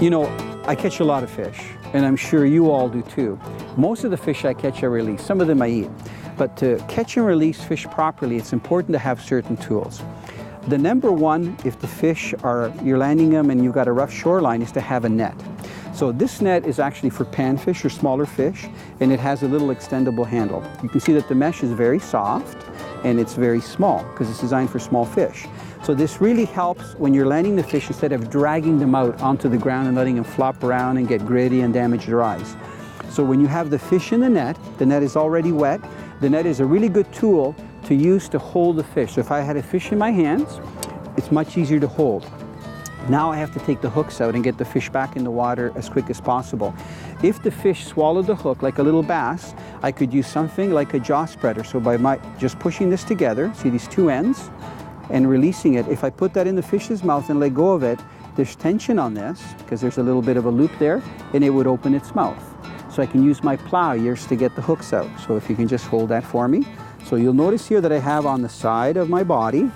You know, I catch a lot of fish, and I'm sure you all do too. Most of the fish I catch I release, some of them I eat. But to catch and release fish properly, it's important to have certain tools. The number one, if the fish are, you're landing them and you've got a rough shoreline, is to have a net. So this net is actually for panfish or smaller fish, and it has a little extendable handle. You can see that the mesh is very soft and it's very small because it's designed for small fish. So this really helps when you're landing the fish instead of dragging them out onto the ground and letting them flop around and get gritty and damage their eyes. So when you have the fish in the net is already wet. The net is a really good tool to use to hold the fish. So if I had a fish in my hands, it's much easier to hold. Now I have to take the hooks out and get the fish back in the water as quick as possible. If the fish swallowed the hook like a little bass, I could use something like a jaw spreader. So by just pushing this together, see these two ends, and releasing it, if I put that in the fish's mouth and let go of it, there's tension on this because there's a little bit of a loop there, and it would open its mouth. So I can use my plow ears to get the hooks out. So if you can just hold that for me. So you'll notice here that I have on the side of my body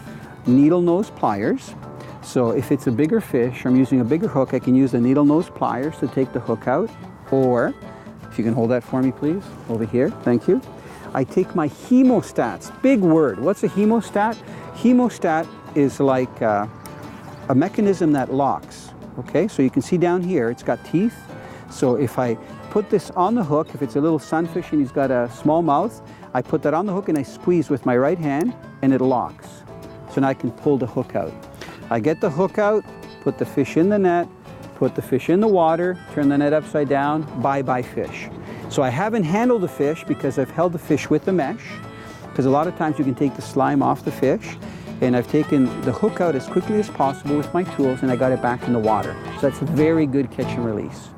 needle nose pliers. So if it's a bigger fish, or I'm using a bigger hook, I can use the needle nose pliers to take the hook out. Or, if you can hold that for me please, over here, thank you. I take my hemostats, big word. What's a hemostat? Hemostat is like a mechanism that locks, okay? So you can see down here, it's got teeth. So if I put this on the hook, if it's a little sunfish and he's got a small mouth, I put that on the hook and I squeeze with my right hand and it locks. So now I can pull the hook out. I get the hook out, put the fish in the net, put the fish in the water, turn the net upside down, bye-bye fish. So I haven't handled the fish because I've held the fish with the mesh, because a lot of times you can take the slime off the fish, and I've taken the hook out as quickly as possible with my tools and I got it back in the water. So that's a very good catch and release.